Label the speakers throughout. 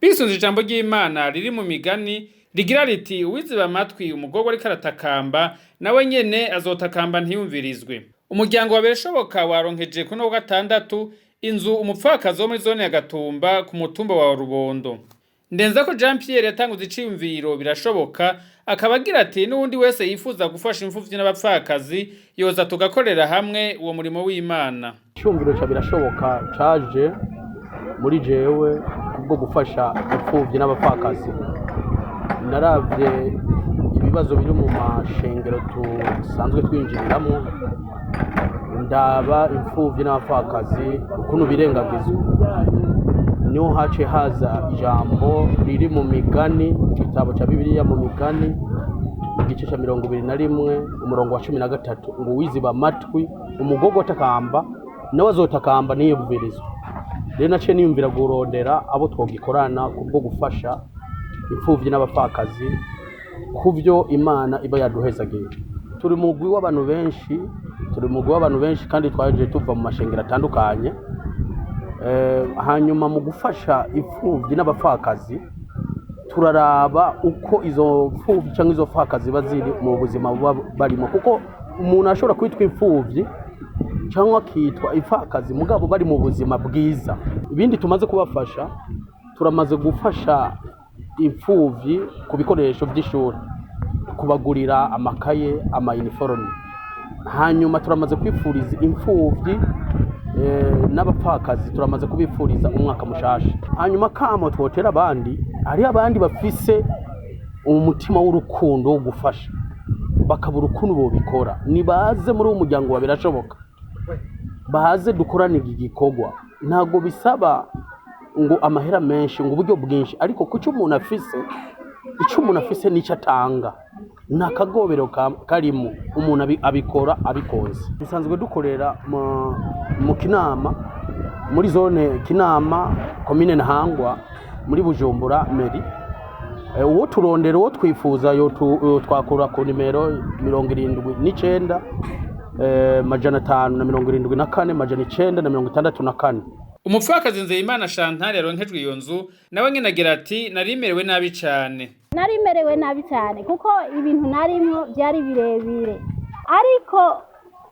Speaker 1: bisunze ijambo ry'Imana riri mu migani rigira riti uwiziba amatwi umugorwa ariko aratakamba nawe nyene azotakamba ntiyumvirizwe. Umuryango wa Birashoboka waronkeje kuno wa gatandatu inzu umupfakazi wo muri zone ya Gatumba ku mutumba wa Rubondo. Ndenzako Jean Pierre yatanguze iciyumviro Birashoboka akaba agira ati n'uwundi wese yifuza gufasha imfuvyi n'abapfakazi yoza tugakorera hamwe uwo murimo w'Imana.
Speaker 2: Iciyumviro ca Birashoboka caje muri jewe kubwo gufasha imfuvyi n'abapfakazi. Naravye ibibazo biri mu mashengero tusanzwe twinjiriramo, ndaba imfuvyi n'abapfakazi ukuntu birengagizwa. Niho hace haza ijambo riri mu migani mu gitabo ca Bibiliya mu migani igice ca 21 umurongo wa 13 ngo wiziba amatwi umugorwa atakamba nawe azotakamba ntiyumvirizwe. Rero naciye niyumvira kurondera abo twogikorana kubwo gufasha imfuvyi n'abapfakazi kuvyo Imana iba yaduhezagiye. Turi mu mugwi w'abantu benshi kandi twaje tuva mu mashengero atandukanye. Hanyuma mu gufasha imfuvyi n'abapfakazi turaraba uko izo mfuvyi cyangwa izo pfakazi baziri mu buzima barimo, kuko umuntu ashobora kwitwa imfuvyi cyangwa akitwa ipfakazi mugabo bari mu buzima bwiza. Ibindi tumaze kubafasha, turamaze gufasha imfuvyi ku bikoresho by'ishuri, kubagurira amakaye, ama-uniforme. Hanyuma turamaze kwifuriza imfuvyi n'abapfakazi turamaze kubifuriza umwaka mushasha. Hanyuma kamo twotera abandi, ari abandi bafise umutima w'urukundo wo gufasha bakabura ukuntu bo bikora, nibaze muri uwo muryango wa Birashoboka baze dukorana igikorwa. Ntago bisaba ngo amahera menshi ngo uburyo bwinshi, ariko kuco umuntu afise nico atanga, nta kagobero karimo, umuntu abikora abikonze. Dusanzwe dukorera mu Kinama, muri zone Kinama, komine Ntahangwa, muri Bujumbura meri. Uwo turondera uwo twifuza yo twakura ku nimero 79 574 964.
Speaker 1: Umupfakazi Nzeyimana Chantal yaronkejwe iyo nzu nawe nyene agira ati narimerewe nabi cyane.
Speaker 3: Narimerewe nabi cyane kuko ibintu narimwo byari birebire, ariko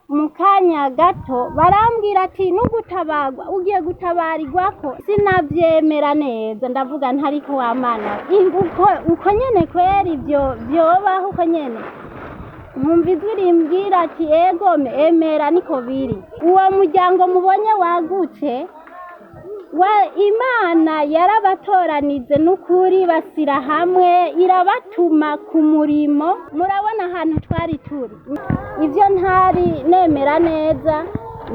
Speaker 3: mu kanya gato barambwira ati nugutabagwa ugiye gutabarirwako. Sinavyemera neza, ndavuga ntariko wamana uko nyene kweri ibyo byobaho uko nyene. Numva ijwi rimbwira ati ego emera niko biri. Uwo muryango mubonye wagutse Imana yarabatoranije n'ukuri basira hamwe irabatuma ku murimo. Murabona ahantu twari turi, ivyo ntari nemera neza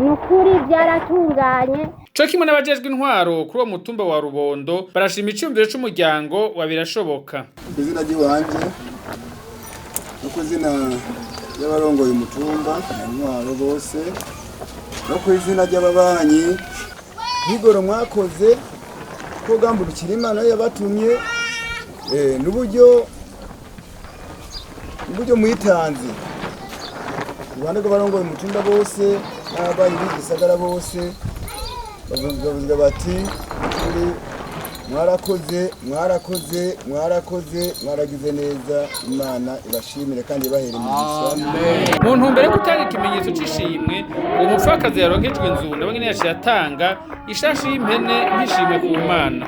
Speaker 3: n'ukuri byaratunganye.
Speaker 1: Co kimwe n'abajejwe intwaro kuri uwo mutumba wa Rubondo barashima iciyumviro c'umuryango wa Birashoboka.
Speaker 4: Izina ry'iwanje no kuzina y'abarongoye umutumba intwaro bose no kwizina ry'ababanyi Higoro mwakoze ko gambukira Imana yabatumye n'uburyo mwitanze. Rwanda barongoye umutumba bose n'ababanyi b'igisagara bose bavuga bati mwaragize neza, Imana ibashimire kandi ibahere imigisha.
Speaker 1: Mu ntumbero yo gutanga ikimenyetso c'ishimwe, uwo mupfakazi yaronkejwe inzu nawe nyene yaciye atanga ishashi y'impene nk'ishimwe ku Mana.